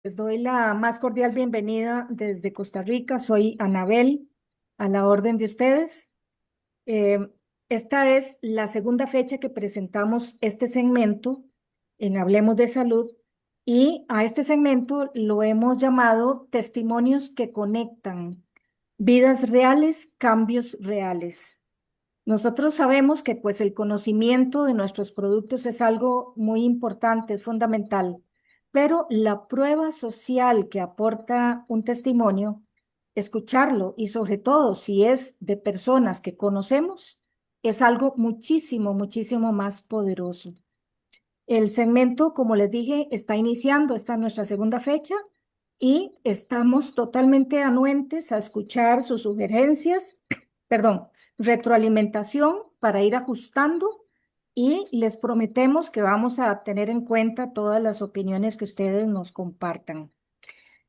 Les doy la más cordial bienvenida desde Costa Rica. Soy Anabel, a la orden de ustedes. Eh, Esta es la segunda fecha que presentamos este segmento en Hablemos de Salud y a este segmento lo hemos llamado Testimonios que conectan vidas reales, cambios reales. Nosotros sabemos que pues el conocimiento de nuestros productos es algo muy importante, es fundamental, pero la prueba social que aporta un testimonio, escucharlo y sobre todo si es de personas que conocemos, es algo muchísimo, muchísimo más poderoso. El segmento, como les dije, está iniciando, esta es nuestra segunda fecha y estamos totalmente anuentes a escuchar sus sugerencias, perdón, retroalimentación para ir ajustando y les prometemos que vamos a tener en cuenta todas las opiniones que ustedes nos compartan.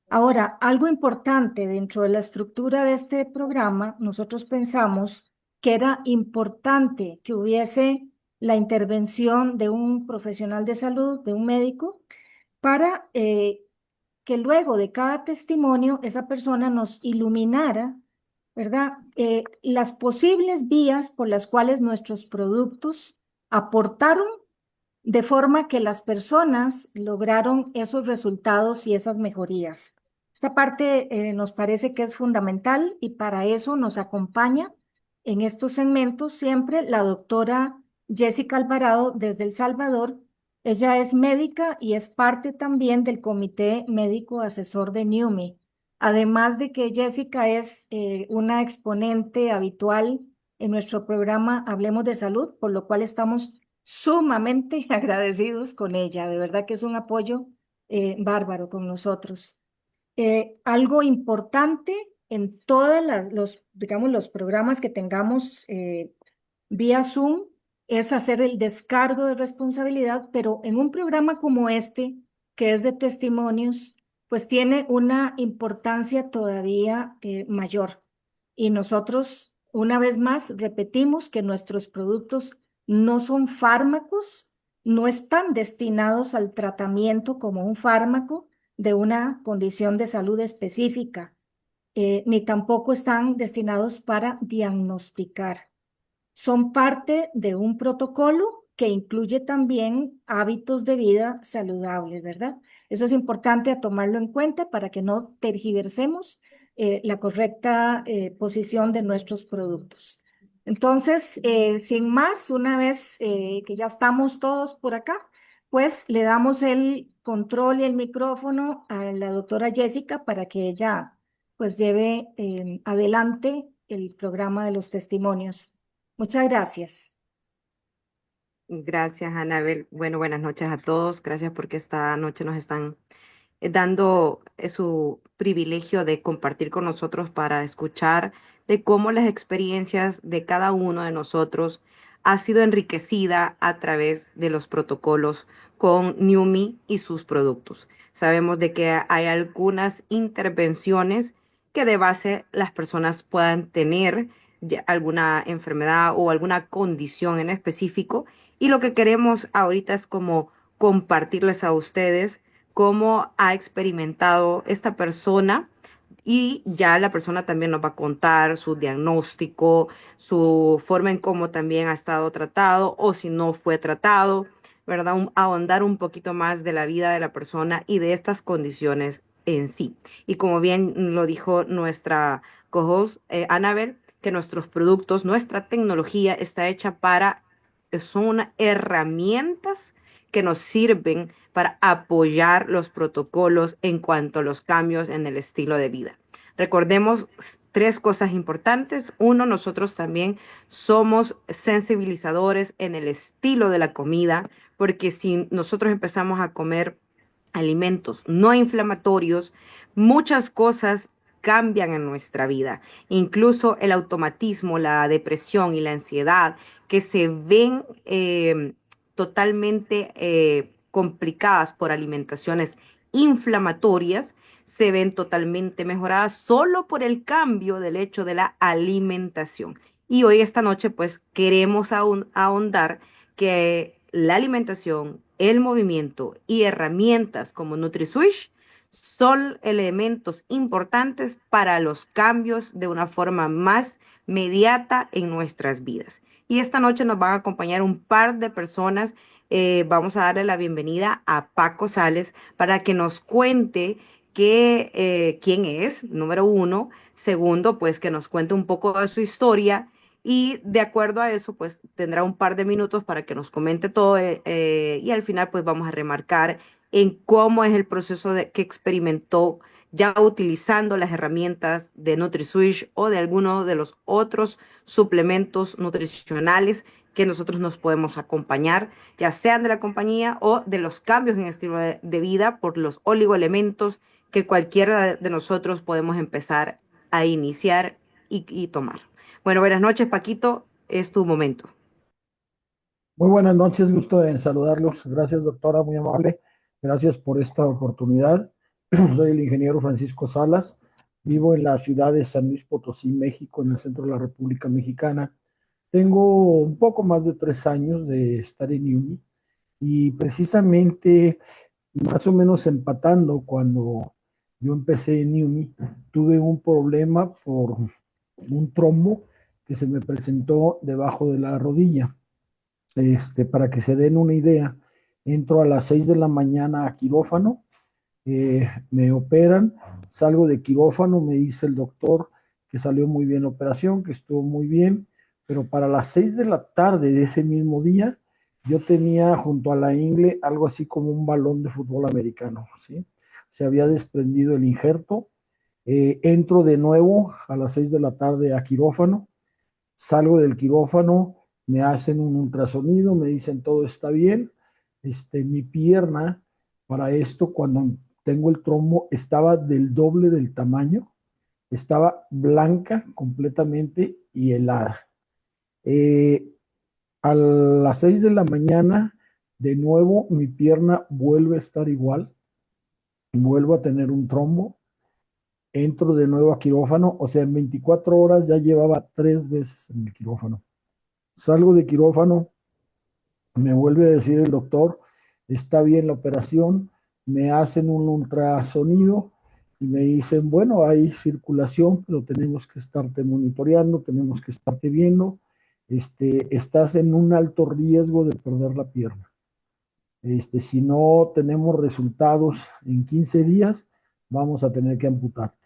Ahora, algo importante dentro de la estructura de este programa, nosotros pensamos que era importante que hubiese la intervención de un profesional de salud, de un médico, para que luego de cada testimonio esa persona nos iluminara, ¿verdad? Las posibles vías por las cuales nuestros productos aportaron de forma que las personas lograron esos resultados y esas mejorías. Esta parte nos parece que es fundamental y para eso nos acompaña en estos segmentos siempre la doctora Jessica Alvarado desde El Salvador. Ella es médica y es parte también del Comité Médico Asesor de NUMI. Además de que Jessica es una exponente habitual en nuestro programa Hablemos de Salud, por lo cual estamos sumamente agradecidos con ella. De verdad que es un apoyo bárbaro con nosotros. Algo importante en todos los, digamos, los programas que tengamos vía Zoom es hacer el descargo de responsabilidad, pero en un programa como este, que es de testimonios, pues tiene una importancia todavía mayor. Y nosotros, una vez más, repetimos que nuestros productos no son fármacos, no están destinados al tratamiento como un fármaco de una condición de salud específica, ni tampoco están destinados para diagnosticar. Son parte de un protocolo que incluye también hábitos de vida saludables, ¿verdad? Eso es importante a tomarlo en cuenta para que no tergiversemos la correcta posición de nuestros productos. Entonces, sin más, una vez que ya estamos todos por acá, pues le damos el control y el micrófono a la doctora Jessica para que ella pues lleve adelante el programa de los testimonios. Muchas gracias. Gracias, Anabel. Bueno, buenas noches a todos. Gracias porque esta noche nos están dando su privilegio de compartir con nosotros para escuchar de cómo las experiencias de cada uno de nosotros ha sido enriquecida a través de los protocolos con Numi y sus productos. Sabemos de que hay algunas intervenciones que de base las personas puedan tener alguna enfermedad o alguna condición en específico y lo que queremos ahorita es como compartirles a ustedes cómo ha experimentado esta persona y ya la persona también nos va a contar su diagnóstico, su forma en cómo también ha estado tratado o si no fue tratado, ¿verdad? Ahondar un poquito más de la vida de la persona y de estas condiciones en sí. Y como bien lo dijo nuestra co-host Annabel, que nuestros productos, nuestra tecnología está hecha para, son herramientas que nos sirven para apoyar los protocolos en cuanto a los cambios en el estilo de vida. Recordemos tres cosas importantes. Uno, nosotros también somos sensibilizadores en el estilo de la comida, porque si nosotros empezamos a comer alimentos no inflamatorios, muchas cosas cambian en nuestra vida, incluso el automatismo, la depresión y la ansiedad que se ven totalmente complicadas por alimentaciones inflamatorias, se ven totalmente mejoradas solo por el cambio del hecho de la alimentación. Y hoy esta noche pues queremos ahondar que la alimentación, el movimiento y herramientas como NutriSwitch son elementos importantes para los cambios de una forma más mediata en nuestras vidas. Y esta noche nos van a acompañar un par de personas. Vamos a darle la bienvenida a Paco Sales para que nos cuente quién es, número uno. Segundo, pues que nos cuente un poco de su historia y de acuerdo a eso, pues tendrá un par de minutos para que nos comente todo y al final pues vamos a remarcar en cómo es el proceso que experimentó ya utilizando las herramientas de NutriSwitch o de alguno de los otros suplementos nutricionales que nosotros nos podemos acompañar, ya sean de la compañía o de los cambios en estilo de vida por los oligoelementos que cualquiera de nosotros podemos empezar a iniciar y tomar. Bueno, buenas noches, Paquito, es tu momento. Muy buenas noches, gusto en saludarlos. Gracias, doctora, muy amable. Gracias por esta oportunidad. Soy el ingeniero Francisco Salas. Vivo en la ciudad de San Luis Potosí, México, en el centro de la República Mexicana. Tengo un poco más de 3 años de estar en IUMI y precisamente más o menos empatando cuando yo empecé en IUMI, tuve un problema por un trombo que se me presentó debajo de la rodilla. Para que se den una idea, entro a las 6 de la mañana a quirófano, me operan, salgo de quirófano, me dice el doctor que salió muy bien la operación, que estuvo muy bien, pero para las 6 de la tarde de ese mismo día, yo tenía junto a la ingle algo así como un balón de fútbol americano, ¿sí? Se había desprendido el injerto, entro de nuevo a las 6 de la tarde a quirófano, salgo del quirófano, me hacen un ultrasonido, me dicen todo está bien. Mi pierna para esto, cuando tengo el trombo, estaba del doble del tamaño, estaba blanca completamente y helada. Eh, a las 6 de la mañana, de nuevo, mi pierna vuelve a estar igual, vuelvo a tener un trombo, entro de nuevo a quirófano, o sea, en 24 horas ya llevaba 3 veces en el quirófano. Salgo de quirófano, me vuelve a decir el doctor, está bien la operación, me hacen un ultrasonido y me dicen, bueno, hay circulación, pero tenemos que estarte monitoreando, tenemos que estarte viendo, estás en un alto riesgo de perder la pierna. Si no tenemos resultados en 15 días, vamos a tener que amputarte.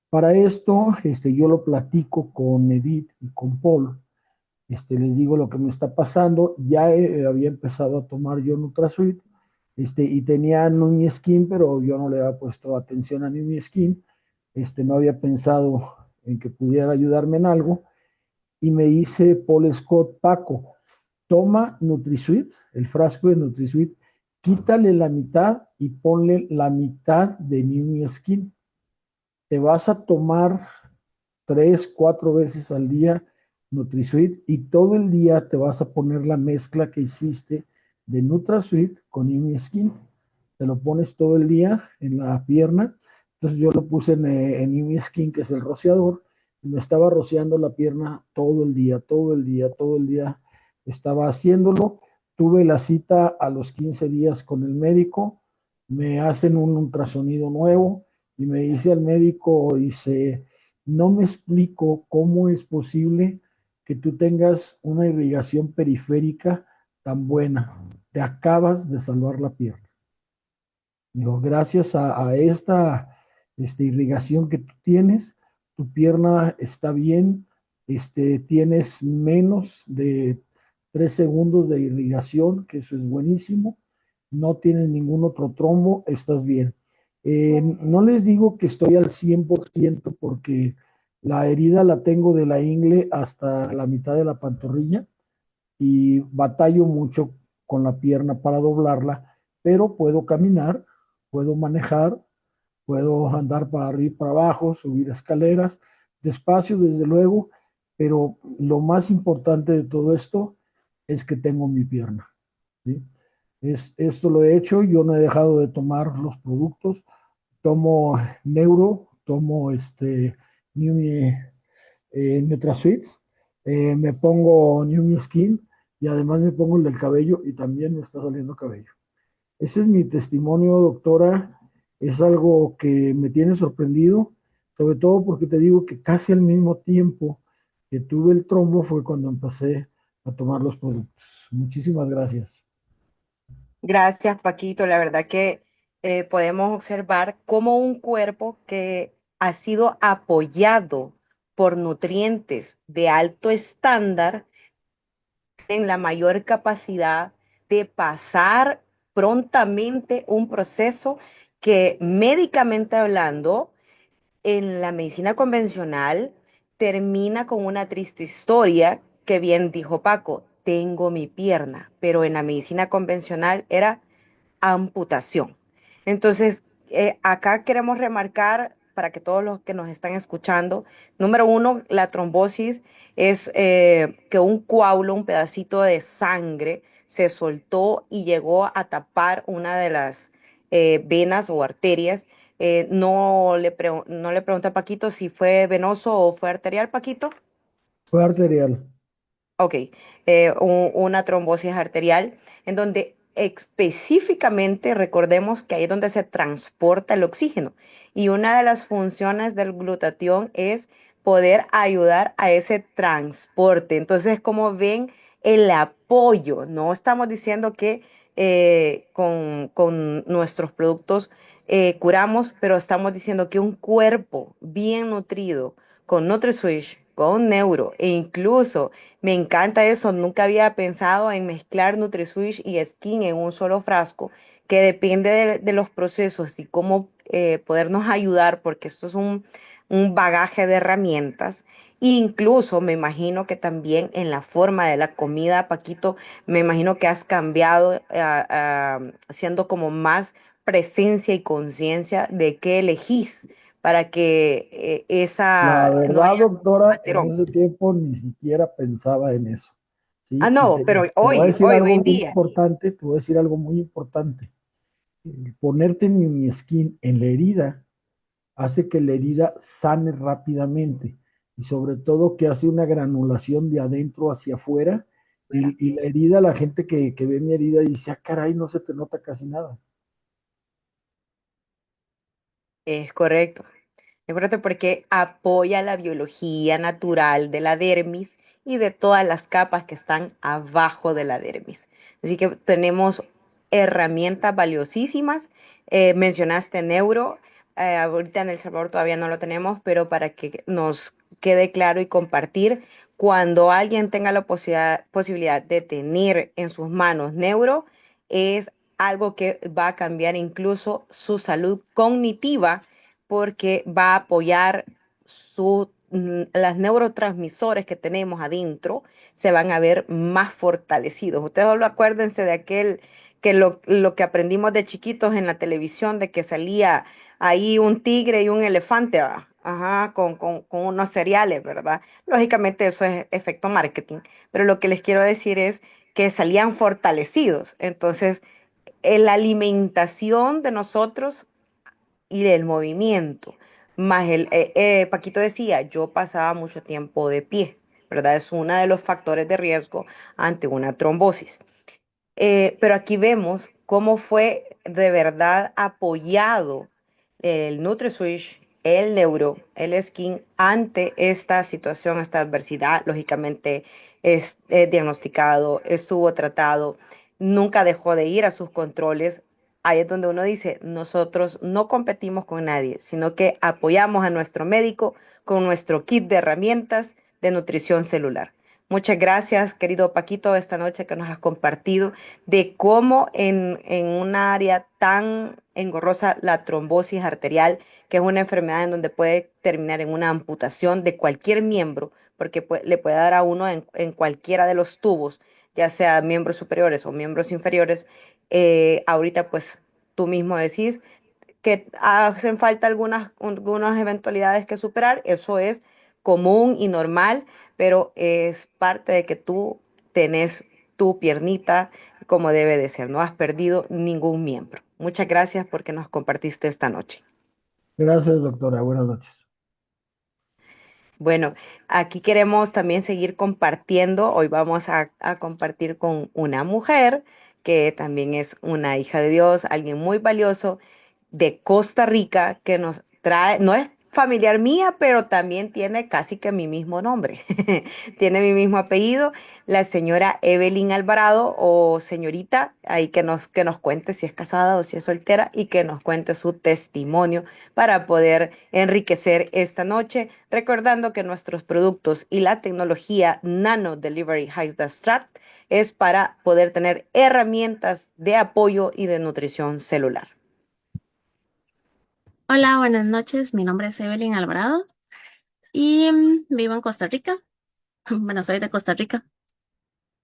Para esto, yo lo platico con Edith y con Paul, les digo lo que me está pasando. Ya había empezado a tomar yo Nutrasuit, y tenía Numi Skin, pero yo no le había puesto atención a Numi Skin, no había pensado en que pudiera ayudarme en algo, y me dice Paul Scott, Paco, toma NutriSuite, el frasco de NutriSuite, quítale la mitad y ponle la mitad de Numi Skin. Te vas a tomar 3, 4 veces al día NutriSuite y todo el día te vas a poner la mezcla que hiciste de NutraSuite con Imi Skin. Te lo pones todo el día en la pierna. Entonces yo lo puse en Imi Skin, que es el rociador, y me estaba rociando la pierna todo el día, todo el día, todo el día. Estaba haciéndolo. Tuve la cita a los 15 días con el médico. Me hacen un ultrasonido nuevo y me dice al médico, dice, no me explico cómo es posible que tú tengas una irrigación periférica tan buena. Te acabas de salvar la pierna. Digo, gracias a esta irrigación que tú tienes, tu pierna está bien, tienes menos de 3 segundos de irrigación, que eso es buenísimo, no tienes ningún otro trombo, estás bien. No les digo que estoy al 100% porque la herida la tengo de la ingle hasta la mitad de la pantorrilla y batallo mucho con la pierna para doblarla, pero puedo caminar, puedo manejar, puedo andar para arriba y para abajo, subir escaleras, despacio desde luego, pero lo más importante de todo esto es que tengo mi pierna, ¿sí? Esto lo he hecho, yo no he dejado de tomar los productos, tomo Neuro, tomo Numi NutraSweets, me pongo Numi Skin y además me pongo el del cabello y también me está saliendo cabello. Ese es mi testimonio, doctora, Es algo que me tiene sorprendido, sobre todo porque te digo que casi al mismo tiempo que tuve el trombo fue cuando empecé a tomar los productos. Muchísimas gracias. Gracias, Paquito. La verdad que podemos observar cómo un cuerpo que ha sido apoyado por nutrientes de alto estándar en la mayor capacidad de pasar prontamente un proceso que médicamente hablando, en la medicina convencional termina con una triste historia que bien dijo Paco, tengo mi pierna, pero en la medicina convencional era amputación. Entonces, acá queremos remarcar para que todos los que nos están escuchando, número uno, la trombosis es que un coágulo, un pedacito de sangre, se soltó y llegó a tapar una de las venas o arterias. No le pregunté a Paquito si fue venoso o fue arterial, Paquito. Fue arterial. Ok, una trombosis arterial, en donde específicamente recordemos que ahí es donde se transporta el oxígeno. Y una de las funciones del glutatión es poder ayudar a ese transporte. Entonces, como ven, el apoyo, no estamos diciendo que con nuestros productos curamos, pero estamos diciendo que un cuerpo bien nutrido, con NutriSwitch, con Neuro e incluso me encanta eso, nunca había pensado en mezclar NutriSwitch y Skin en un solo frasco, que depende de los procesos y cómo podernos ayudar, porque esto es un bagaje de herramientas. Incluso me imagino que también en la forma de la comida, Paquito, me imagino que has cambiado haciendo como más presencia y conciencia de qué elegís para que La esa no verdad, haya doctora, en colesterol. ese tiempo ni siquiera pensaba en eso. Ah, ¿Sí? Y no, pero te voy a hoy, decir hoy, hoy algo en muy día. importante, te voy a decir algo muy importante. El ponerte mi skin en la herida hace que la herida sane rápidamente y sobre todo que hace una granulación de adentro hacia afuera y la herida, la gente que ve mi herida dice, ah, caray, no se te nota casi nada. Es correcto. Es correcto porque apoya la biología natural de la dermis y de todas las capas que están abajo de la dermis. Así que tenemos herramientas valiosísimas. Mencionaste neuro. Ahorita en El Salvador todavía no lo tenemos, pero para que nos quede claro y compartir, cuando alguien tenga la posibilidad de tener en sus manos neuro, es algo que va a cambiar incluso su salud cognitiva porque va a apoyar las neurotransmisores que tenemos adentro se van a ver más fortalecidos. Ustedes solo acuérdense de aquel que lo que aprendimos de chiquitos en la televisión, de que salía ahí un tigre y un elefante, ¿va? Ajá, con unos cereales, ¿verdad? Lógicamente eso es efecto marketing, pero lo que les quiero decir es que salían fortalecidos. Entonces, la alimentación de nosotros y del movimiento. Más Paquito decía, yo pasaba mucho tiempo de pie, ¿verdad? Es uno de los factores de riesgo ante una trombosis. Pero aquí vemos cómo fue de verdad apoyado el NutriSwitch, el Neuro, el Skin ante esta situación, esta adversidad. Lógicamente es diagnosticado, estuvo tratado, nunca dejó de ir a sus controles. Ahí es donde uno dice, nosotros no competimos con nadie, sino que apoyamos a nuestro médico con nuestro kit de herramientas de nutrición celular. Muchas gracias, querido Paquito, esta noche que nos has compartido de cómo en un área tan engorrosa, la trombosis arterial, que es una enfermedad en donde puede terminar en una amputación de cualquier miembro, porque le puede dar a uno en cualquiera de los tubos, ya sea miembros superiores o miembros inferiores. Ahorita, pues tú mismo decís que hacen falta algunas eventualidades que superar, eso es común y normal, pero es parte de que tú tenés tu piernita como debe de ser, no has perdido ningún miembro. Muchas gracias porque nos compartiste esta noche. Gracias, doctora. Buenas noches. Bueno, aquí queremos también seguir compartiendo. Hoy vamos a compartir con una mujer que también es una hija de Dios, alguien muy valioso, de Costa Rica que nos trae, no es familiar mía, pero también tiene casi que mi mismo nombre, tiene mi mismo apellido, la señora Evelyn Alvarado o señorita, ahí que nos cuente si es casada o si es soltera y que nos cuente su testimonio para poder enriquecer esta noche, recordando que nuestros productos y la tecnología Nano Delivery High Strat es para poder tener herramientas de apoyo y de nutrición celular. Hola, buenas noches. Mi nombre es Evelyn Alvarado y vivo en Costa Rica. Bueno, soy de Costa Rica.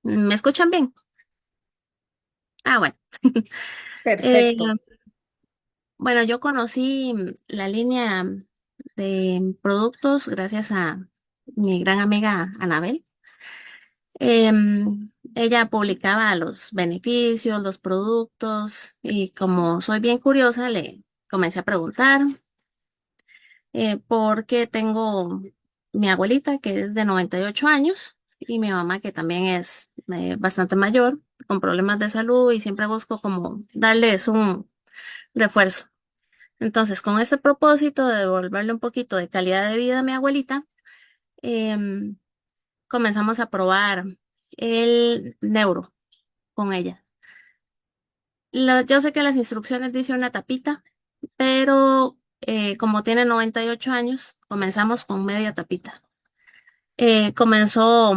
¿Me escuchan bien? Ah, bueno. Eh, Perfecto. bueno, yo conocí la línea de productos gracias a mi gran amiga Anabel. Ella publicaba los beneficios, los productos y como soy bien curiosa, le comencé a preguntar. Porque tengo mi abuelita que es de 98 años y mi mamá que también es bastante mayor, con problemas de salud y siempre busco como darles un refuerzo. Entonces, con este propósito de devolverle un poquito de calidad de vida a mi abuelita, em, comenzamos a probar el neuro con ella. Yo sé que las instrucciones dice una tapita, pero como tiene 98 años, comenzamos con media tapita. Comenzó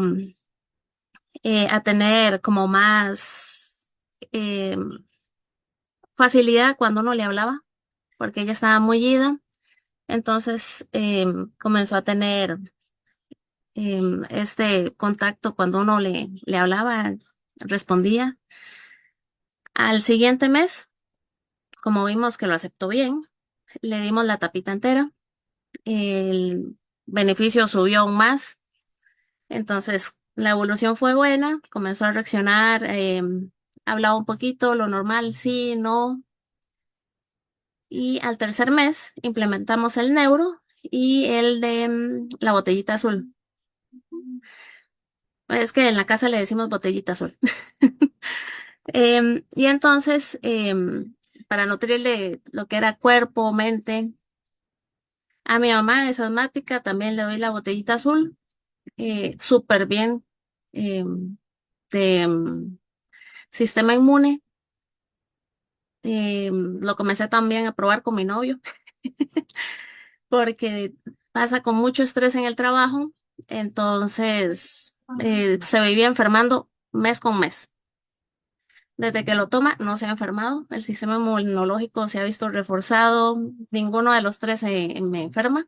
a tener como más eh, facilidad cuando uno le hablaba, porque ella estaba muy ida. Entonces comenzó a tener este contacto cuando uno le hablaba, respondía. Al siguiente mes, como vimos que lo aceptó bien, le dimos la tapita entera. El beneficio subió aún más. Entonces, la evolución fue buena, comenzó a reaccionar, hablaba un poquito, lo normal, sí, no. Y al tercer mes implementamos el neuro y el de la botellita azul. Es que en la casa le decimos botellita azul. Y entonces, para nutrirle lo que era cuerpo, mente, a mi mamá es asmática, también le doy la botellita azul, súper bien, de sistema inmune. Lo comencé también a probar con mi novio porque pasa con mucho estrés en el trabajo, entonces se vivía enfermando mes con mes. Desde que lo toma, no se ha enfermado, el sistema inmunológico se ha visto reforzado, ninguno de los tres me enferma.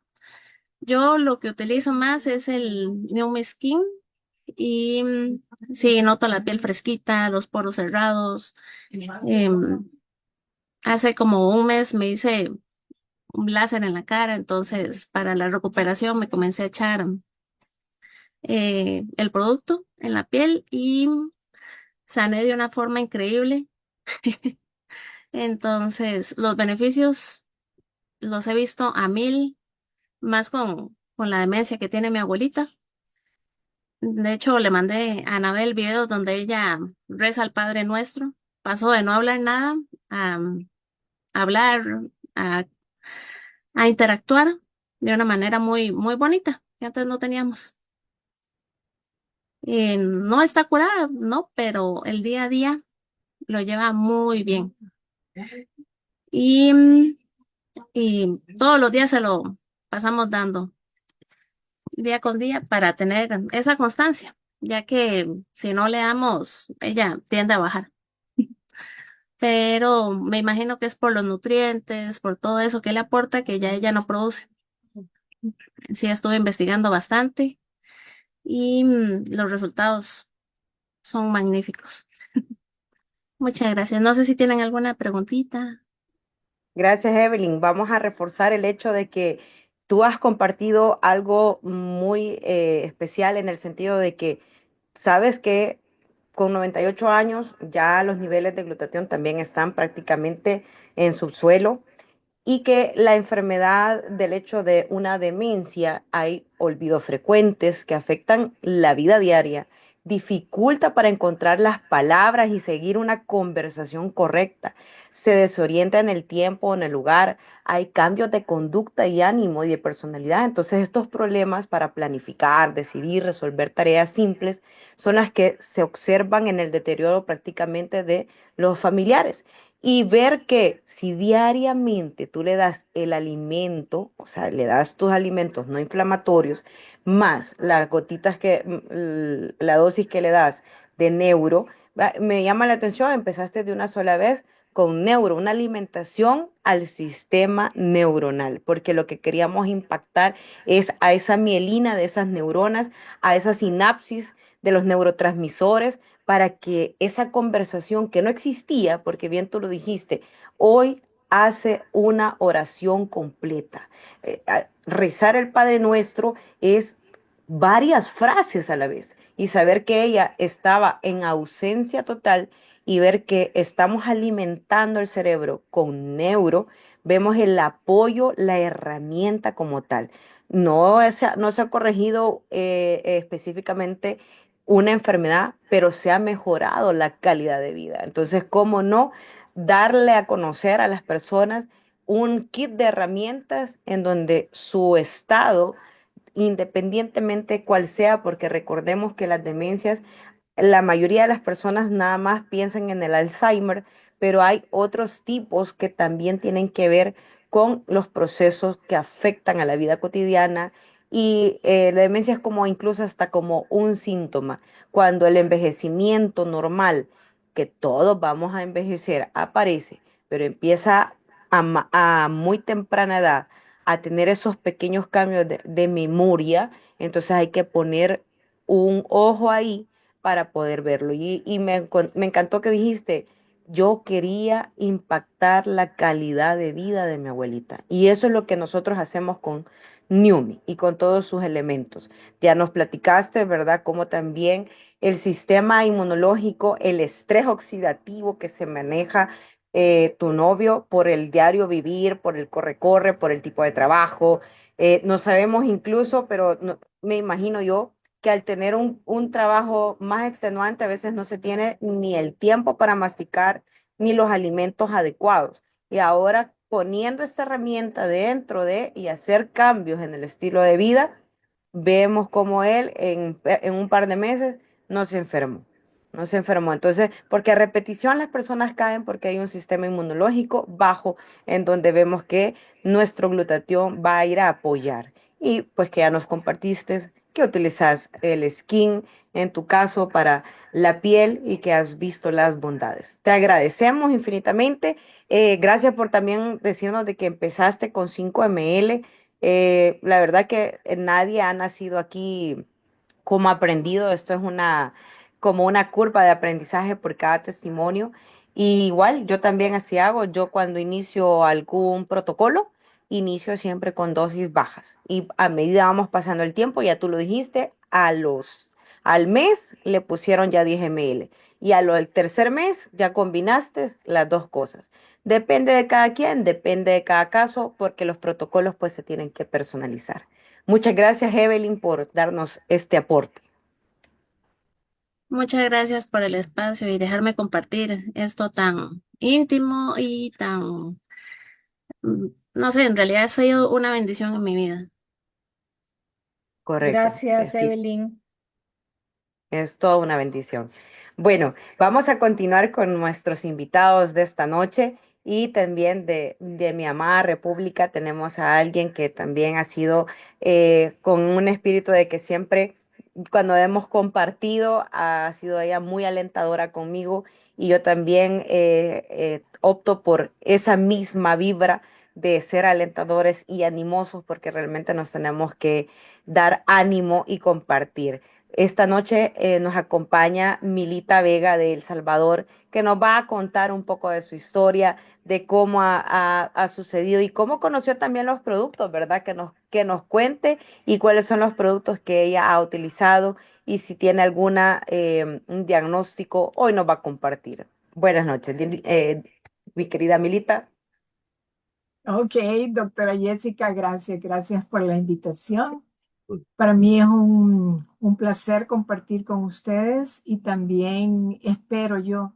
Yo lo que utilizo más es el New Skin y sí, noto la piel fresquita, los poros cerrados. Em, Hace como un mes me hice un láser en la cara, entonces para la recuperación me comencé a echar el producto en la piel y sané de una forma increíble. Entonces, los beneficios los he visto a mil, más con la demencia que tiene mi abuelita. De hecho, le mandé a Anabel videos donde ella reza al Padre Nuestro. Pasó de no hablar nada a hablar, a, a interactuar de una manera muy, muy bonita que antes no teníamos. No está curada, no, pero el día a día lo lleva muy bien. Y, y todos los días se lo pasamos dando día con día para tener esa constancia, ya que si no le damos, ella tiende a bajar. Pero me imagino que es por los nutrientes, por todo eso que le aporta, que ya ella no produce. Sí, estuve investigando bastante y los resultados son magníficos. Muchas gracias. No sé si tienen alguna preguntita. Gracias, Evelyn. Vamos a reforzar el hecho de que tú has compartido algo muy especial en el sentido de que sabes que con 98 años ya los niveles de glutatión también están prácticamente en subsuelo y que la enfermedad del hecho de una demencia hay olvidos frecuentes que afectan la vida diaria, dificulta para encontrar las palabras y seguir una conversación correcta, se desorienta en el tiempo, en el lugar, hay cambios de conducta y ánimo y de personalidad. Entonces estos problemas para planificar, decidir, resolver tareas simples son las que se observan en el deterioro prácticamente de los familiares. Y ver que si diariamente tú le das el alimento, o sea, le das tus alimentos no inflamatorios, más las gotitas la dosis que le das de neuro, me llama la atención, empezaste de una sola vez con neuro, una alimentación al sistema neuronal, porque lo que queríamos impactar es a esa mielina de esas neuronas, a esa sinapsis de los neurotransmisores, para que esa conversación que no existía, porque bien tú lo dijiste, hoy hace una oración completa. Rezar el Padre Nuestro es varias frases a la vez y saber que ella estaba en ausencia total y ver que estamos alimentando el cerebro con neuro, vemos el apoyo, la herramienta como tal. No se ha corregido específicamente una enfermedad, pero se ha mejorado la calidad de vida. Entonces, ¿cómo no darle a conocer a las personas un kit de herramientas en donde su estado, independientemente cuál sea, porque recordemos que las demencias, la mayoría de las personas nada más piensan en el Alzheimer, pero hay otros tipos que también tienen que ver con los procesos que afectan a la vida cotidiana y la demencia es como incluso hasta como un síntoma. Cuando el envejecimiento normal, que todos vamos a envejecer, aparece, pero empieza a muy temprana edad a tener esos pequeños cambios de memoria, entonces hay que poner un ojo ahí para poder verlo. Me encantó que dijiste, yo quería impactar la calidad de vida de mi abuelita. Y eso es lo que nosotros hacemos con NUMI y con todos sus elementos. Ya nos platicaste, ¿verdad? Cómo también el sistema inmunológico, el estrés oxidativo que se maneja tu novio por el diario vivir, por el corre-corre, por el tipo de trabajo. No sabemos incluso, pero me imagino yo que al tener un trabajo más extenuante, a veces no se tiene ni el tiempo para masticar ni los alimentos adecuados. Y ahora poniendo esta herramienta dentro de y hacer cambios en el estilo de vida, vemos como él en un par de meses no se enfermó. No se enfermó. Entonces, porque a repetición las personas caen porque hay un sistema inmunológico bajo en donde vemos que nuestro glutatión va a ir a apoyar. Y pues que ya nos compartiste que utilizas el skin en tu caso para la piel y que has visto las bondades. Te agradecemos infinitamente. Gracias por también decirnos de que empezaste con 5 ml. La verdad que nadie ha nacido aquí como aprendido. Esto es como una curva de aprendizaje por cada testimonio. Y igual, yo también así hago. Yo cuando inicio algún protocolo, inicio siempre con dosis bajas. Y a medida vamos pasando el tiempo, ya tú lo dijiste, al mes le pusieron ya 10 ml. Y al tercer mes ya combinaste las dos cosas. Depende de cada quien, depende de cada caso, porque los protocolos pues se tienen que personalizar. Muchas gracias, Evelyn, por darnos este aporte. Muchas gracias por el espacio y dejarme compartir esto tan íntimo y tan, no sé, en realidad ha sido una bendición en mi vida. Correcto. Gracias, Sí, Evelyn. es toda una bendición. Bueno, vamos a continuar con nuestros invitados de esta noche y también de mi amada República tenemos a alguien que también ha sido con un espíritu de que siempre cuando hemos compartido ha sido ella muy alentadora conmigo y yo también opto por esa misma vibra de ser alentadores y animosos porque realmente nos tenemos que dar ánimo y compartir. Esta noche nos acompaña Milita Vega de El Salvador, que nos va a contar un poco de su historia, de cómo ha sucedido y cómo conoció también los productos, ¿verdad? Que nos cuente y cuáles son los productos que ella ha utilizado y si tiene alguna un diagnóstico, hoy nos va a compartir. Buenas noches, mi querida Milita. Ok, doctora Jessica, gracias por la invitación. Para mí es un placer compartir con ustedes y también espero yo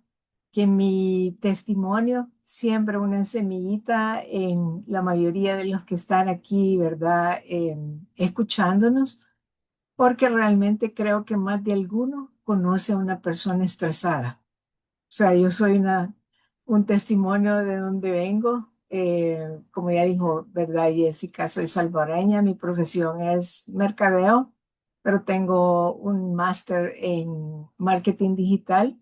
que mi testimonio siembre una semillita en la mayoría de los que están aquí, ¿verdad? Escuchándonos, porque realmente creo que más de alguno conoce a una persona estresada. O sea, yo soy un testimonio de donde vengo. Como ya dijo, ¿verdad, Jessica? Soy salvadoreña, mi profesión es mercadeo, pero tengo un máster en marketing digital,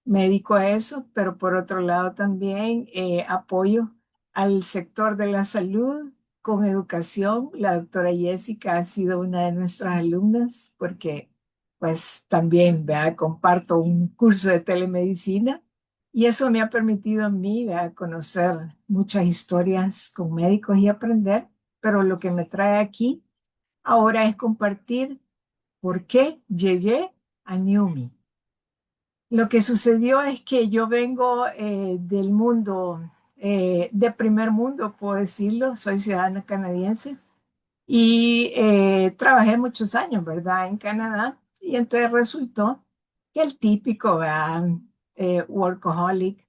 me dedico a eso, pero por otro lado también apoyo al sector de la salud con educación. La doctora Jessica ha sido una de nuestras alumnas porque pues también ¿verdad? Comparto un curso de telemedicina y eso me ha permitido a mí ¿verdad? Conocer muchas historias con médicos y aprender, pero lo que me trae aquí ahora es compartir por qué llegué a Newme. Lo que sucedió es que yo vengo del mundo, de primer mundo, puedo decirlo, soy ciudadana canadiense y trabajé muchos años, ¿verdad?, en Canadá. Y entonces resultó que el típico, ¿verdad? Workaholic,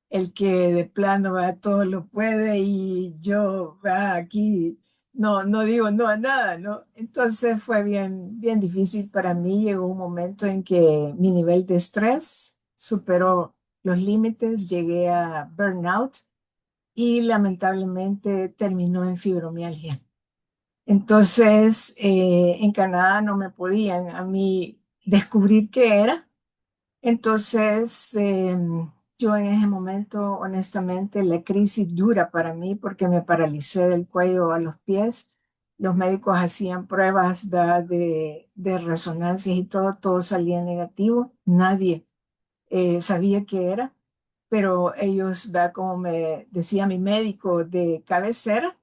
el que de plano ¿verdad? Todo lo puede y yo ¿verdad? Aquí no digo no a nada, ¿no? Entonces fue bien difícil para mí. Llegó un momento en que mi nivel de estrés superó los límites, llegué a burnout y lamentablemente terminó en fibromialgia. Entonces, en Canadá no me podían a mí descubrir qué era. Entonces, yo en ese momento, honestamente, la crisis dura para mí porque me paralicé del cuello a los pies. Los médicos hacían pruebas ¿verdad? De resonancias y todo salía negativo. Nadie sabía qué era, pero ellos, ¿verdad? Como me decía mi médico de cabecera,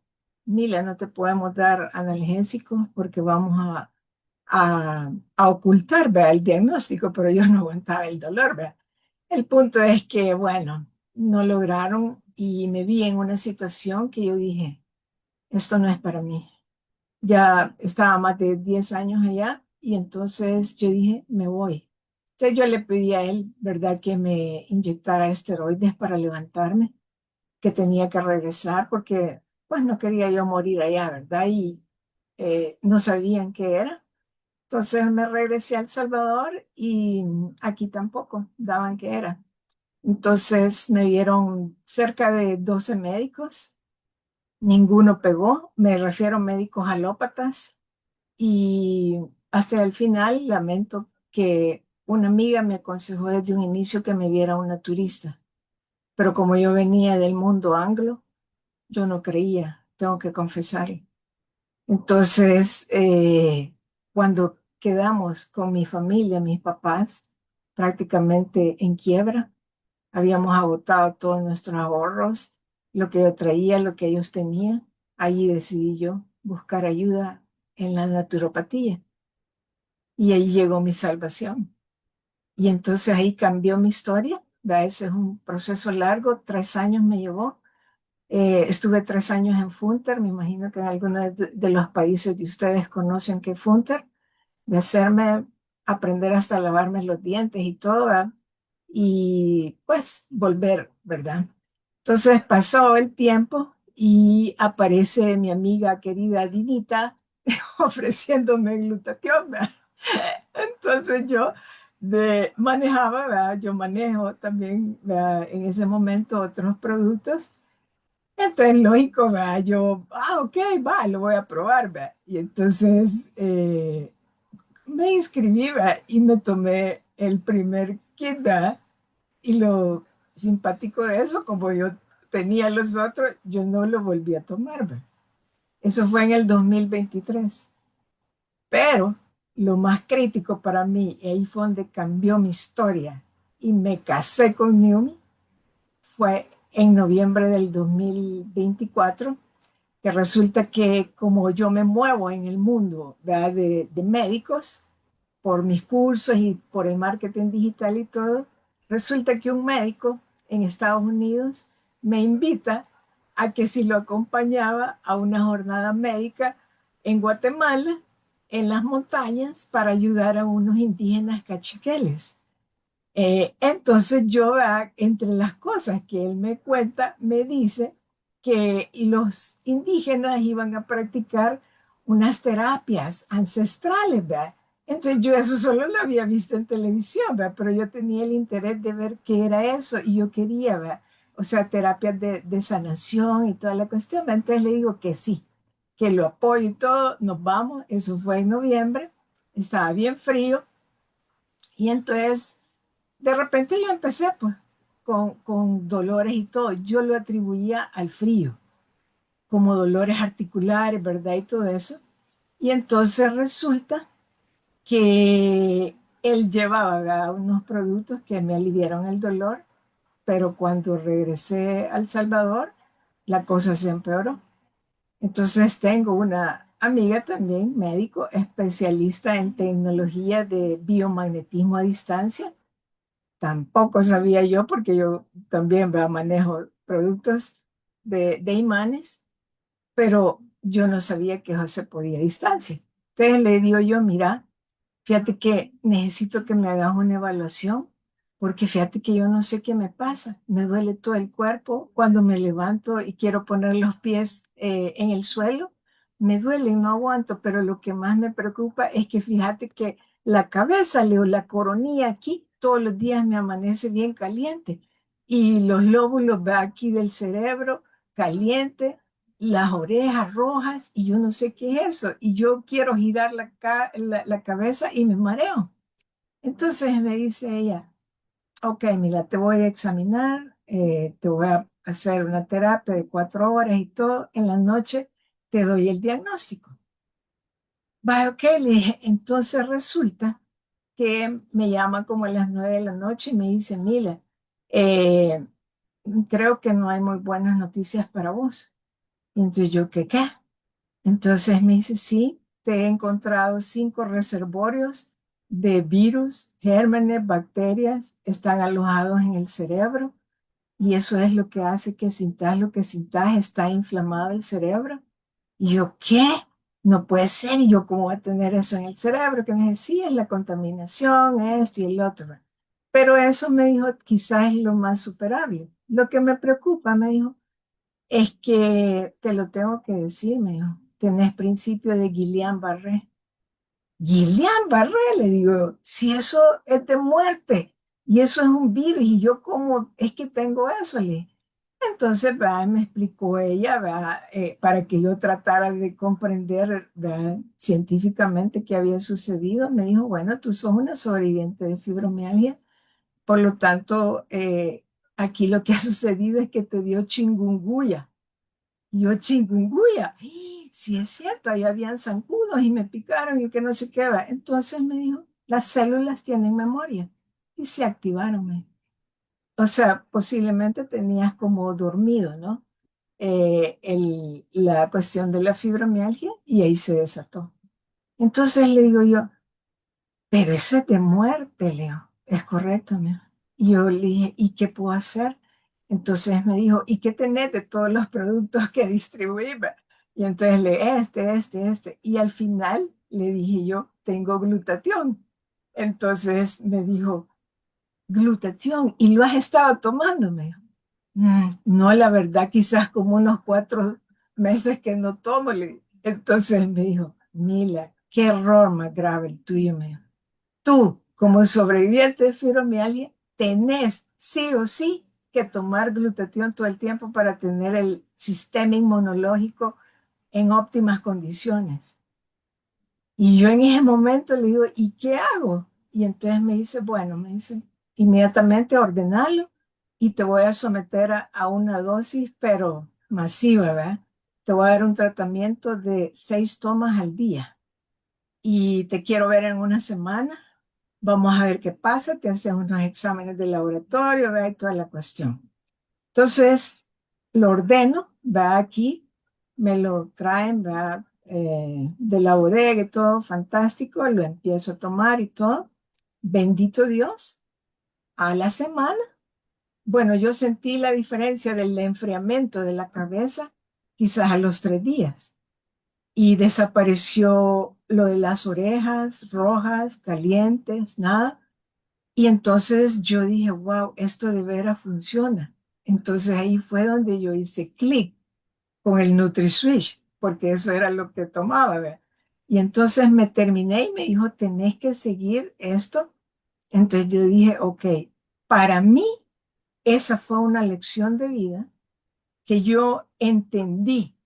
Mila, no te podemos dar analgésicos porque vamos a ocultar ¿verdad? El diagnóstico, pero yo no aguantaba el dolor. ¿Verdad? El punto es que, bueno, no lograron y me vi en una situación que yo dije, esto no es para mí. Ya estaba más de 10 años allá y entonces yo dije, me voy. Entonces yo le pedí a él, ¿verdad?, que me inyectara esteroides para levantarme, que tenía que regresar porque pues no quería yo morir allá, ¿verdad? Y no sabían qué era. Entonces me regresé a El Salvador y aquí tampoco daban qué era. Entonces me vieron cerca de 12 médicos, ninguno pegó, me refiero a médicos alópatas y hasta el final lamento que una amiga me aconsejó desde un inicio que me viera una turista, pero como yo venía del mundo anglo, yo no creía, tengo que confesar. Entonces, cuando quedamos con mi familia, mis papás, prácticamente en quiebra, habíamos agotado todos nuestros ahorros, lo que yo traía, lo que ellos tenían. Allí decidí yo buscar ayuda en la naturopatía y ahí llegó mi salvación. Y entonces ahí cambió mi historia. ¿Verdad? Ese es un proceso largo, 3 años me llevó. Estuve 3 años en Funter, me imagino que en algunos de los países de ustedes conocen que Funter, de hacerme aprender hasta lavarme los dientes y todo, ¿verdad? Y pues volver, ¿verdad? Entonces pasó el tiempo y aparece mi amiga querida Dinita ofreciéndome glutatión, ¿verdad? Entonces yo manejaba, ¿verdad? Yo manejo también ¿verdad? En ese momento otros productos. Entonces, lógico, ¿verdad? Yo, ok, va, lo voy a probar, ¿verdad? Y entonces me inscribí, ¿verdad? Y me tomé el primer kit, ¿verdad? Y lo simpático de eso, como yo tenía los otros, yo no lo volví a tomar, ¿verdad? Eso fue en el 2023. Pero lo más crítico para mí, y ahí fue donde cambió mi historia y me casé con Newmy, fue en noviembre del 2024, que resulta que como yo me muevo en el mundo ¿verdad? De médicos, por mis cursos y por el marketing digital y todo, resulta que un médico en Estados Unidos me invita a que si lo acompañaba a una jornada médica en Guatemala en las montañas para ayudar a unos indígenas cachiqueles. Entonces yo, entre las cosas que él me cuenta, me dice que los indígenas iban a practicar unas terapias ancestrales, ¿verdad? Entonces yo eso solo lo había visto en televisión, ¿verdad? Pero yo tenía el interés de ver qué era eso y yo quería, ¿verdad? O sea, terapias de sanación y toda la cuestión, ¿verdad? Entonces le digo que sí, que lo apoyo y todo, nos vamos, eso fue en noviembre, estaba bien frío y entonces de repente yo empecé pues con dolores y todo. Yo lo atribuía al frío, como dolores articulares, ¿verdad? Y todo eso. Y entonces resulta que él llevaba, ¿verdad?, unos productos que me aliviaron el dolor, pero cuando regresé a El Salvador, la cosa se empeoró. Entonces tengo una amiga también, médico, especialista en tecnología de biomagnetismo a distancia. Tampoco sabía yo, porque yo también, ¿verdad?, manejo productos de imanes, pero yo no sabía que eso se podía a distancia. Entonces le digo yo, mira, fíjate que necesito que me hagas una evaluación, porque fíjate que yo no sé qué me pasa. Me duele todo el cuerpo cuando me levanto y quiero poner los pies en el suelo. Me duele y no aguanto, pero lo que más me preocupa es que fíjate que la cabeza, Leo, la coronilla aquí, todos los días me amanece bien caliente. Y los lóbulos de aquí del cerebro caliente, las orejas rojas y yo no sé qué es eso. Y yo quiero girar la cabeza y me mareo. Entonces me dice ella, ok, mira, te voy a examinar, te voy a hacer una terapia de 4 horas y todo. En la noche te doy el diagnóstico. Va, ok, le dije, entonces resulta que me llama como a las 9 de la noche y me dice, mira, eh, creo que no hay muy buenas noticias para vos. Y entonces yo, ¿qué? Entonces me dice, sí, te he encontrado 5 reservorios de virus, gérmenes, bacterias, están alojados en el cerebro y eso es lo que hace que sintas lo que sintas, está inflamado el cerebro. Y yo, ¿qué? No puede ser. Y yo, ¿cómo voy a tener eso en el cerebro? Que me decía, es la contaminación, esto y el otro. Pero eso me dijo, quizás es lo más superable. Lo que me preocupa, me dijo, es que te lo tengo que decir, me dijo, tenés principio de Guillain-Barré. Guillain-Barré, le digo, si eso es de muerte y eso es un virus y yo cómo es que tengo eso, le dije. Entonces, ¿verdad?, me explicó ella, ¿verdad?, para que yo tratara de comprender, ¿verdad?, científicamente qué había sucedido. Me dijo, bueno, tú sos una sobreviviente de fibromialgia, por lo tanto, aquí lo que ha sucedido es que te dio chikungunya. Y yo, chikungunya, sí es cierto, ahí habían zancudos y me picaron y que no sé qué va. Entonces me dijo, las células tienen memoria y se activaron. O sea, posiblemente tenías como dormido, ¿no? La cuestión de la fibromialgia y ahí se desató. Entonces le digo yo, pero eso es de muerte, Leo. Es correcto, me dijo. Y yo le dije, ¿y qué puedo hacer? Entonces me dijo, ¿y qué tenés de todos los productos que distribuí? Y entonces este. Y al final le dije yo, tengo glutatión. Entonces me dijo, glutatión, ¿y lo has estado tomando? Me dijo, no, la verdad, quizás como unos 4 meses que no tomo. Entonces me dijo, Mila, qué error más grave el tuyo, me dijo. Tú, como sobreviviente de fibromialgia, tenés sí o sí que tomar glutatión todo el tiempo para tener el sistema inmunológico en óptimas condiciones. Y yo en ese momento le digo, ¿y qué hago? Y entonces me dice, bueno, me dice, inmediatamente ordenalo y te voy a someter a una dosis, pero masiva, ¿verdad? Te voy a dar un tratamiento de 6 tomas al día y te quiero ver en una semana. Vamos a ver qué pasa, te hacen unos exámenes de laboratorio, ¿verdad? Y toda la cuestión. Entonces, lo ordeno, va aquí, me lo traen, va de la bodega y todo, fantástico, lo empiezo a tomar y todo. Bendito Dios, a la semana, bueno, yo sentí la diferencia del enfriamiento de la cabeza quizás a los 3 días y desapareció lo de las orejas rojas, calientes, nada. Y entonces yo dije, wow, esto de veras funciona. Entonces ahí fue donde yo hice clic con el NutriSwitch, porque eso era lo que tomaba, ¿verdad? Y entonces me terminé y me dijo, tenés que seguir esto. Entonces yo dije, ok, para mí esa fue una lección de vida que yo entendí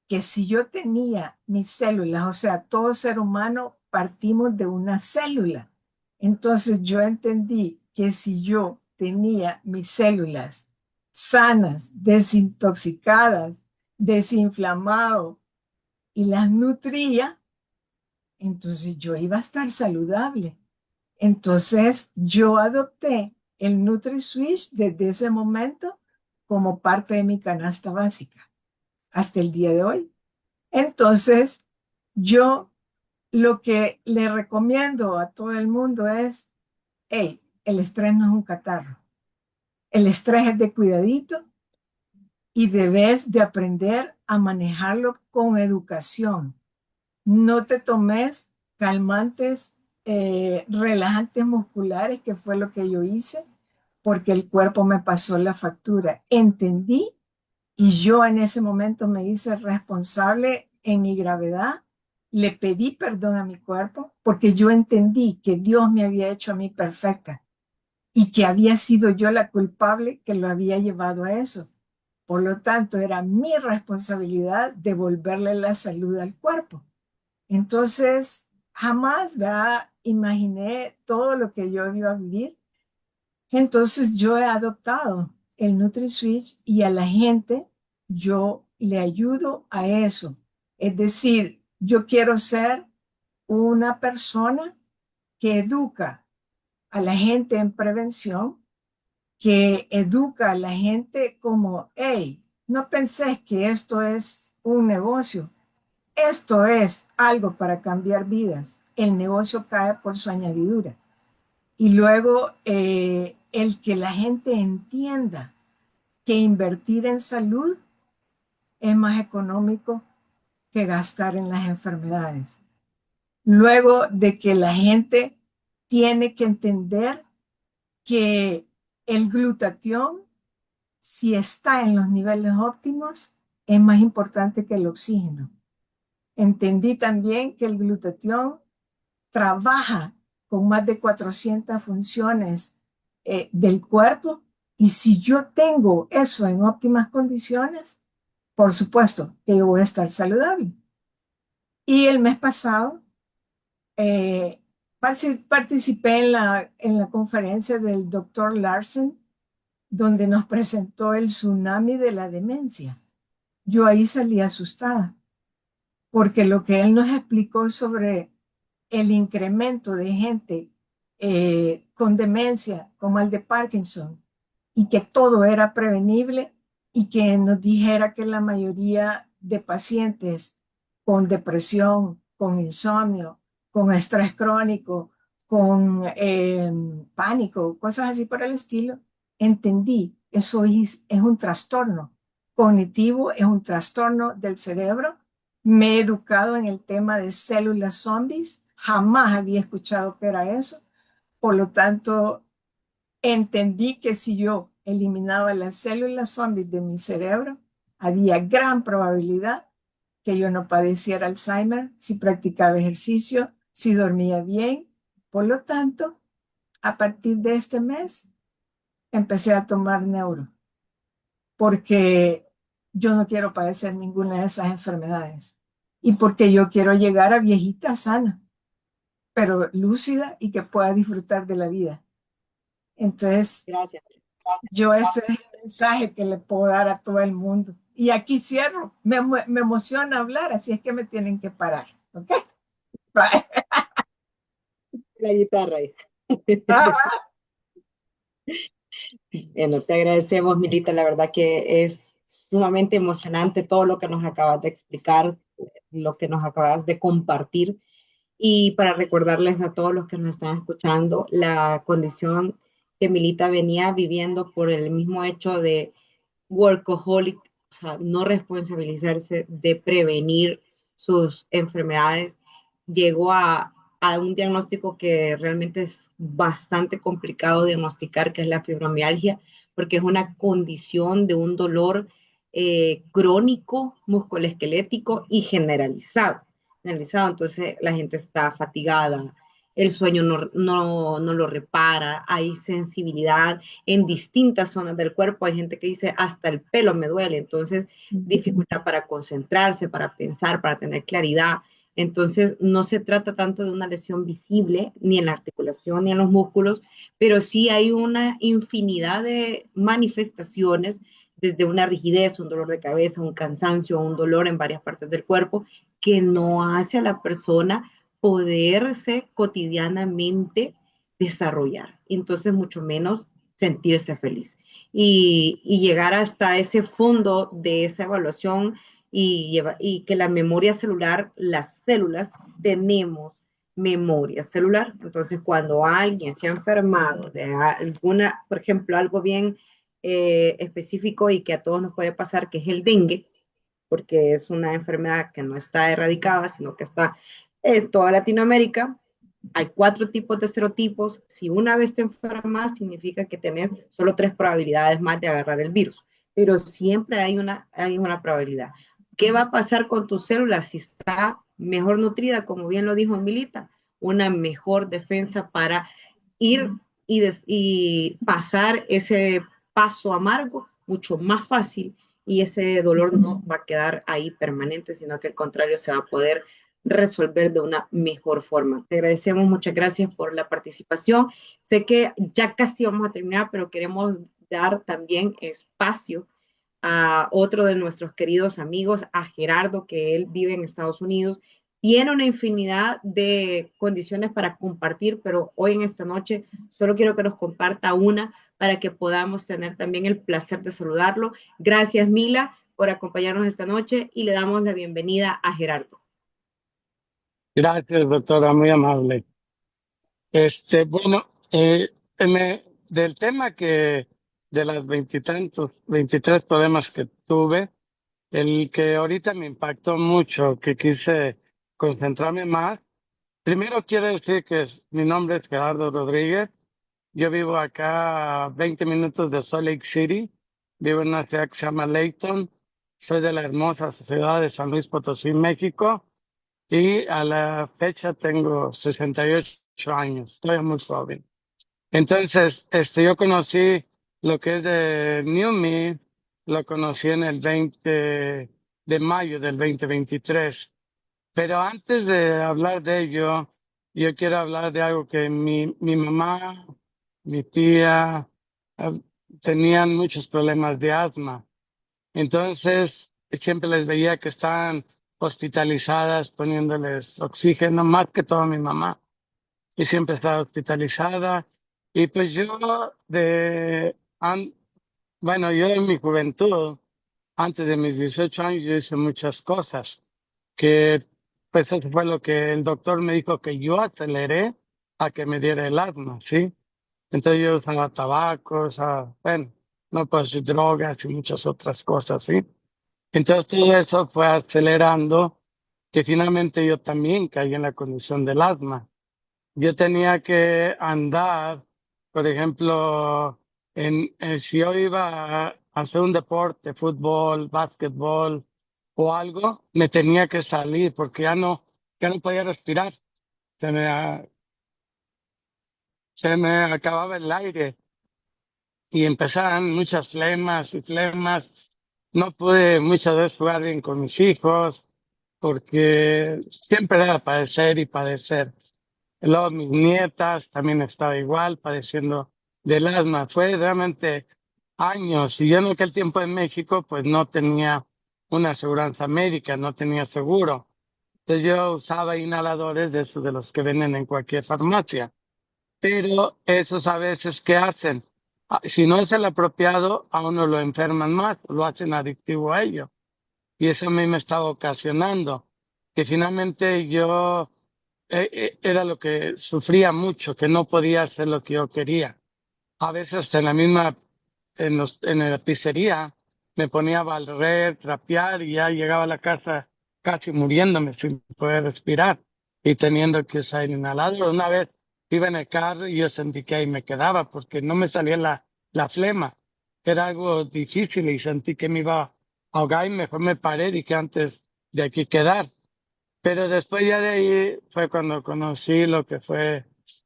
que si yo tenía mis células, o sea, todo ser humano partimos de una célula. Entonces yo entendí que si yo tenía mis células sanas, desintoxicadas, desinflamado y las nutría, entonces yo iba a estar saludable. Entonces yo adopté el NutriSwitch desde ese momento como parte de mi canasta básica hasta el día de hoy. Entonces, yo lo que le recomiendo a todo el mundo es, hey, el estrés no es un catarro. El estrés es de cuidadito y debes de aprender a manejarlo con educación. No te tomes calmantes, relajantes musculares, que fue lo que yo hice, porque el cuerpo me pasó la factura. Entendí y yo en ese momento me hice responsable en mi gravedad. Le pedí perdón a mi cuerpo porque yo entendí que Dios me había hecho a mí perfecta y que había sido yo la culpable que lo había llevado a eso. Por lo tanto, era mi responsabilidad devolverle la salud al cuerpo. Entonces, jamás imaginé todo lo que yo iba a vivir. Entonces, yo he adoptado el NutriSwitch y a la gente yo le ayudo a eso. Es decir, yo quiero ser una persona que educa a la gente en prevención, que educa a la gente como, hey, no pensés que esto es un negocio, esto es algo para cambiar vidas. El negocio cae por su añadidura. Y luego el que la gente entienda que invertir en salud es más económico que gastar en las enfermedades. Luego de que la gente tiene que entender que el glutatión, si está en los niveles óptimos, es más importante que el oxígeno. Entendí también que el glutatión trabaja con más de 400 funciones del cuerpo y si yo tengo eso en óptimas condiciones, por supuesto que yo voy a estar saludable. Y el mes pasado eh, participé en la conferencia del doctor Larsen, donde nos presentó el tsunami de la demencia. Yo ahí salí asustada, porque lo que él nos explicó sobre el incremento de gente con demencia, con mal de Parkinson, y que todo era prevenible, y que nos dijera que la mayoría de pacientes con depresión, con insomnio, con estrés crónico, con pánico, cosas así por el estilo, entendí, eso es un trastorno cognitivo, es un trastorno del cerebro. Me he educado en el tema de células zombies, jamás había escuchado que era eso. Por lo tanto, entendí que si yo eliminaba las células zombies de mi cerebro, había gran probabilidad que yo no padeciera Alzheimer si practicaba ejercicio, si dormía bien. Por lo tanto, a partir de este mes, empecé a tomar neuro, porque yo no quiero padecer ninguna de esas enfermedades y porque yo quiero llegar a viejita sana, pero lúcida y que pueda disfrutar de la vida. Entonces, Gracias. yo ese es el mensaje que le puedo dar a todo el mundo. Y aquí cierro. Me emociona hablar, así es que me tienen que parar. ¿Ok? Bye. La guitarra. Ah, Bueno, te agradecemos, Milita. La verdad que es sumamente emocionante todo lo que nos acabas de explicar, lo que nos acabas de compartir. Y para recordarles a todos los que nos están escuchando, la condición que Milita venía viviendo por el mismo hecho de workaholic, o sea, no responsabilizarse de prevenir sus enfermedades, llegó a un diagnóstico que realmente es bastante complicado diagnosticar, que es la fibromialgia, porque es una condición de un dolor crónico, musculoesquelético y generalizado. Generalizado, entonces la gente está fatigada, el sueño no lo repara, hay sensibilidad en distintas zonas del cuerpo, hay gente que dice hasta el pelo me duele, entonces dificultad para concentrarse, para pensar, para tener claridad. Entonces, no se trata tanto de una lesión visible, ni en la articulación, ni en los músculos, pero sí hay una infinidad de manifestaciones, desde una rigidez, un dolor de cabeza, un cansancio, un dolor en varias partes del cuerpo, que no hace a la persona poderse cotidianamente desarrollar. Entonces, mucho menos sentirse feliz. Y llegar hasta ese fondo de esa evaluación y que la memoria celular, las células, tenemos memoria celular. Entonces, cuando alguien se ha enfermado de alguna, por ejemplo, algo bien específico y que a todos nos puede pasar, que es el dengue, porque es una enfermedad que no está erradicada, sino que está en toda Latinoamérica. Hay 4 tipos de serotipos. Si una vez te enfermas, significa que tenés solo 3 probabilidades más de agarrar el virus, pero siempre hay una probabilidad. ¿Qué va a pasar con tu célula si está mejor nutrida? Como bien lo dijo Milita, una mejor defensa para ir y pasar ese paso amargo mucho más fácil, y ese dolor no va a quedar ahí permanente, sino que al contrario se va a poder resolver de una mejor forma. Te agradecemos, muchas gracias por la participación. Sé que ya casi vamos a terminar, pero queremos dar también espacio a otro de nuestros queridos amigos, a Gerardo, que él vive en Estados Unidos. Tiene una infinidad de condiciones para compartir, pero hoy en esta noche solo quiero que nos comparta una para que podamos tener también el placer de saludarlo. Gracias, Mila, por acompañarnos esta noche y le damos la bienvenida a Gerardo. Gracias, doctora, muy amable. Bueno, del tema de las veintitantos, 23 problemas que tuve, el que ahorita me impactó mucho, que quise concentrarme más, primero quiero decir que mi nombre es Gerardo Rodríguez, yo vivo acá a 20 minutos de Salt Lake City, vivo en una ciudad que se llama Layton, soy de la hermosa ciudad de San Luis Potosí, México. Y a la fecha tengo 68 años, estoy muy joven. Entonces, yo conocí lo que es de New Me, lo conocí en el 20 de mayo del 2023. Pero antes de hablar de ello, yo quiero hablar de algo que mi mamá, mi tía, eh, tenían muchos problemas de asma. Entonces, siempre les veía que estaban hospitalizadas, poniéndoles oxígeno, más que todo mi mamá, y siempre estaba hospitalizada. Y pues bueno, yo en mi juventud, antes de mis 18 años, yo hice muchas cosas, que pues eso fue lo que el doctor me dijo que yo aceleré a que me diera el asma, ¿sí? Entonces yo usaba tabaco, bueno, no pues drogas y muchas otras cosas, ¿sí? Entonces todo eso fue acelerando que finalmente yo también caí en la condición del asma. Yo tenía que andar, por ejemplo, si yo iba a hacer un deporte, fútbol, básquetbol o algo, me tenía que salir porque ya no podía respirar. Se me, a- Se me acababa el aire y empezaban muchas flemas y flemas. No pude muchas veces jugar bien con mis hijos porque siempre era padecer y padecer. Luego mis nietas también estaba igual, padeciendo del asma. Fue realmente años. Y yo en aquel tiempo en México pues no tenía una aseguranza médica, no tenía seguro. Entonces yo usaba inhaladores de esos de los que venden en cualquier farmacia. Pero esos a veces, ¿qué hacen? Si no es el apropiado, a uno lo enferman más, lo hacen adictivo a ello. Y eso a mí me estaba ocasionando, que finalmente yo era lo que sufría mucho, que no podía hacer lo que yo quería. A veces en la pizzería, me ponía a barrer, trapear y ya llegaba a la casa casi muriéndome sin poder respirar. y teniendo que usar el inhalador. Una vez iba en el carro y yo sentí que ahí me quedaba porque no me salía la flema. Era algo difícil y sentí que me iba a ahogar y mejor me paré y que antes de aquí quedar. Pero después ya de ahí fue cuando conocí lo que fue,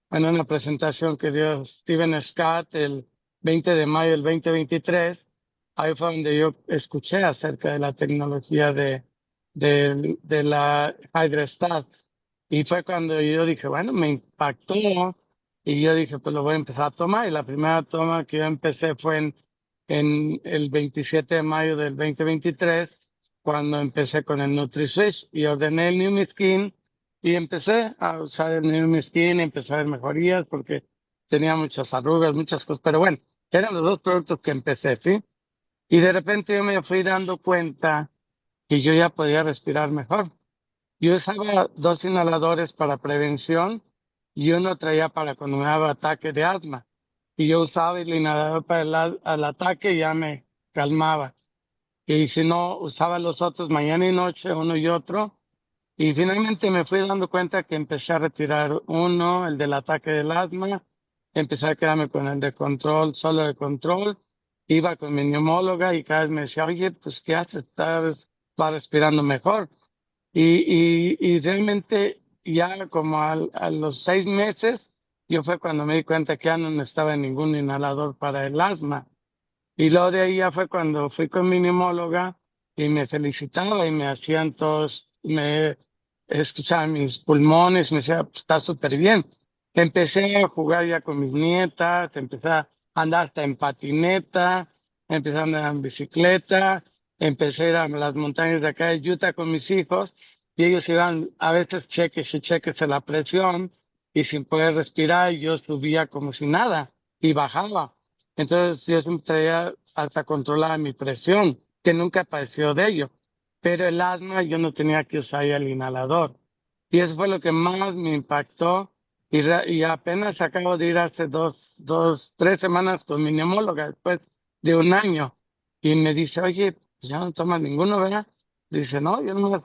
bueno, una presentación que dio Steven Scott el 20 de mayo del 2023. Ahí fue donde yo escuché acerca de la tecnología de la Hydrostat. Y fue cuando yo dije, bueno, me impactó y yo dije, pues lo voy a empezar a tomar. Y la primera toma que yo empecé fue en el 27 de mayo del 2023 cuando empecé con el NutriSwitch y ordené el New Skin y empecé a usar el New Skin, empecé a ver mejorías porque tenía muchas arrugas, muchas cosas, pero bueno, eran los dos productos que empecé, ¿sí? Y de repente yo me fui dando cuenta que yo ya podía respirar mejor. Yo usaba dos inhaladores para prevención y uno traía para cuando me daba ataque de asma. Y yo usaba el inhalador para el ataque y ya me calmaba. Y si no, usaba los otros mañana y noche, uno y otro. Y finalmente me fui dando cuenta que empecé a retirar uno, el del ataque del asma. Empecé a quedarme con el de control, solo de control. Iba con mi neumóloga y cada vez me decía, oye, pues, ¿qué haces? Estás va respirando mejor. Y realmente ya como a los 6 meses, yo fue cuando me di cuenta que ya no necesitaba ningún inhalador para el asma. Y luego de ahí ya fue cuando fui con mi neumóloga y me felicitaba y me hacían todos, me escuchaban mis pulmones, me decía, "Pues, está súper bien". Empecé a jugar ya con mis nietas, empecé a andar hasta en patineta, empecé a andar en bicicleta, empecé a ir a las montañas de acá de Utah con mis hijos y ellos iban a veces cheques y cheques de la presión y sin poder respirar yo subía como si nada y bajaba. Entonces yo siempre traía hasta controlada mi presión, que nunca padeció de ello. Pero el asma yo no tenía que usar ya el inhalador. Y eso fue lo que más me impactó. Y apenas acabo de ir hace 3 semanas con mi neumóloga después de un año. Y me dice, oye, pues ya no tomas ninguno, ¿verdad? Dice, no, yo no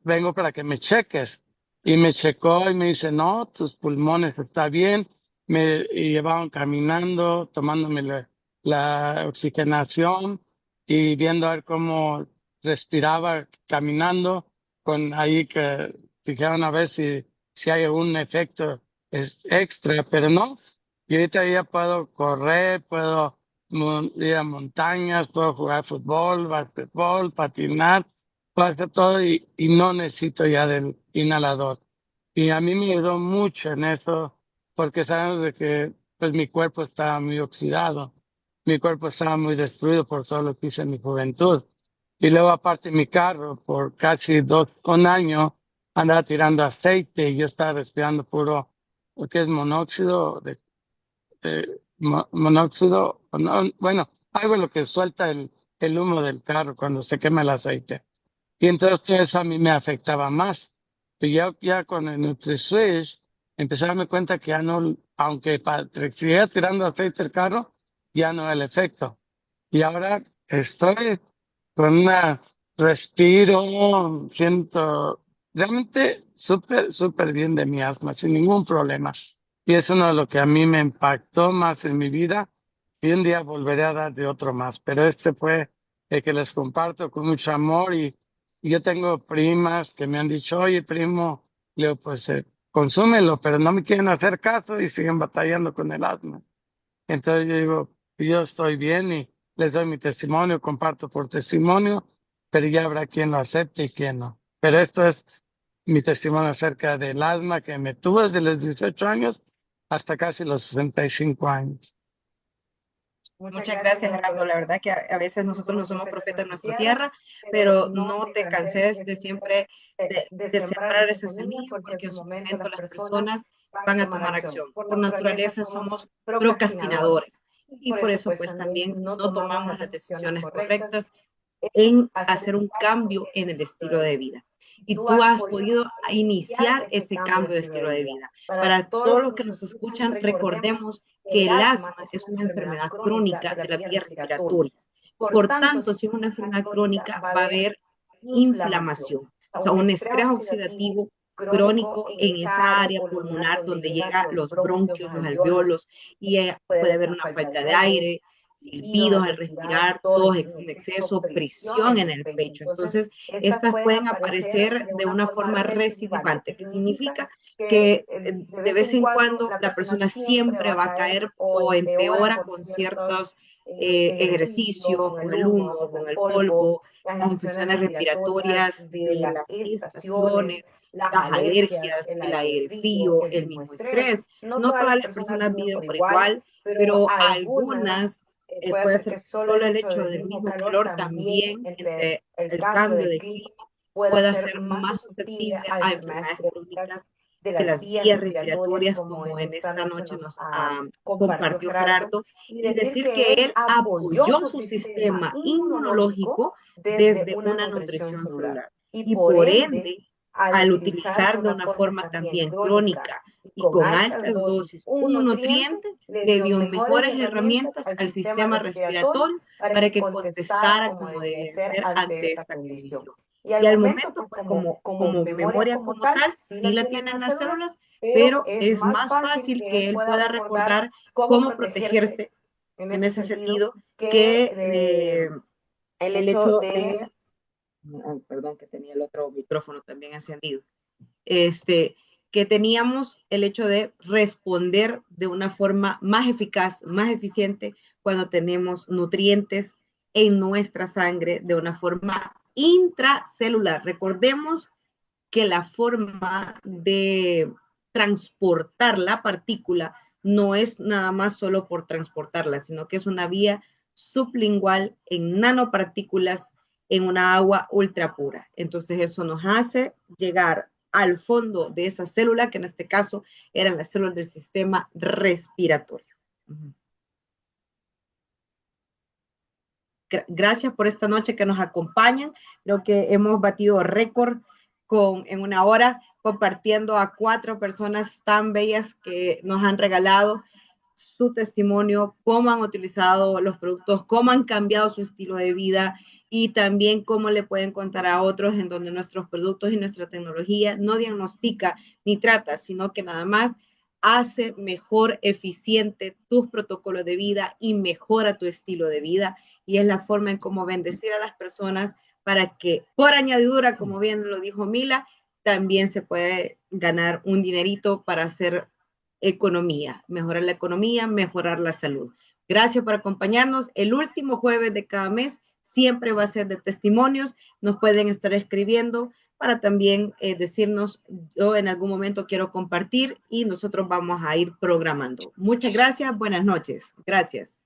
vengo para que me cheques. Y me checó y me dice, no, tus pulmones está bien. Me llevaban caminando, tomándome la oxigenación y viendo a ver cómo respiraba caminando, con ahí que dijeron a ver si hay algún efecto extra, pero no. Y ahorita ya puedo correr, puedo ir a montañas, puedo jugar fútbol, basquetbol, patinar, puedo hacer todo y no necesito ya del inhalador. Y a mí me ayudó mucho en eso, porque sabemos de que pues mi cuerpo estaba muy oxidado, mi cuerpo estaba muy destruido por todo lo que hice en mi juventud. Y luego aparte mi carro, por casi un año, andaba tirando aceite y yo estaba respirando puro, lo que es monóxido monóxido, bueno, algo lo que suelta el humo del carro cuando se quema el aceite. Y entonces todo eso a mí me afectaba más. Y ya con el NutriSwitch empecé a darme cuenta que ya no, aunque siguiera tirando aceite el carro, ya no el efecto. Y ahora estoy con una respiro, siento realmente súper, súper bien de mi asma, sin ningún problema. Y es uno de lo que a mí me impactó más en mi vida. Y un día volveré a dar de otro más. Pero este fue el que les comparto con mucho amor y yo tengo primas que me han dicho, oye, primo, le digo, pues consúmelo, pero no me quieren hacer caso y siguen batallando con el asma. Entonces yo digo, yo estoy bien y les doy mi testimonio, comparto por testimonio, pero ya habrá quien lo acepte y quien no. Pero esto es mi testimonio acerca del asma que me tuvo desde los 18 años hasta casi los 65 años. Muchas gracias, Gerardo. La verdad que a veces nosotros no somos profetas en nuestra tierra, pero no te canses de siempre de sembrar esa semilla, porque en su momento las personas van a tomar acción. Por naturaleza somos procrastinadores y por eso pues también no tomamos las decisiones correctas en hacer un cambio en el estilo de vida. Y tú has podido iniciar ese cambio de estilo de vida. Para todos los que nos escuchan, recordemos que el asma es una enfermedad crónica de las vías respiratorias. Por tanto, si es una enfermedad crónica, va a haber inflamación, o sea, un estrés oxidativo crónico en esa área pulmonar donde llega los bronquios, los alveolos, y puede haber una falta de aire, silbidos al respirar, tos en exceso, presión en el pecho. Entonces, estas pueden aparecer de una forma recidivante, que significa que de vez en cuando la persona siempre va a caer o empeora con ciertos ejercicios, con el humo, con el polvo, las infecciones respiratorias de las estaciones, las alergias, el aire frío, el mismo estrés. No todas las personas viven por igual, pero algunas puede ser solo el hecho del mismo calor también entre el cambio de clima pueda ser más susceptible a enfermedades crónicas de las vías respiratorias, como en esta noche nos compartió Gerardo, y decir que él apoyó su sistema inmunológico desde una nutrición celular. Y por ende, al utilizar de una forma también crónica y con altas dosis un nutriente, le dio mejores herramientas al sistema respiratorio para que contestara como debe ser ante esta condición. Y al momento, pues, como memoria como tal, sí la tienen las células, pero es más fácil que él pueda recordar cómo protegerse en ese sentido que el hecho de, perdón, que tenía el otro micrófono también encendido, que teníamos el hecho de responder de una forma más eficaz, más eficiente, cuando tenemos nutrientes en nuestra sangre de una forma intracelular. Recordemos que la forma de transportar la partícula no es nada más solo por transportarla, sino que es una vía sublingual en nanopartículas en una agua ultra pura. Entonces eso nos hace llegar al fondo de esa célula, que en este caso eran las células del sistema respiratorio. Gracias por esta noche que nos acompañan. Creo que hemos batido récord en una hora compartiendo a 4 personas tan bellas que nos han regalado su testimonio, cómo han utilizado los productos, cómo han cambiado su estilo de vida y también cómo le pueden contar a otros en donde nuestros productos y nuestra tecnología no diagnostica ni trata, sino que nada más hace mejor, eficiente tus protocolos de vida y mejora tu estilo de vida. Y es la forma en cómo bendecir a las personas para que, por añadidura, como bien lo dijo Mila, también se puede ganar un dinerito para hacer economía, mejorar la economía, mejorar la salud. Gracias por acompañarnos. El último jueves de cada mes siempre va a ser de testimonios. Nos pueden estar escribiendo para también decirnos, yo en algún momento quiero compartir y nosotros vamos a ir programando. Muchas gracias. Buenas noches. Gracias.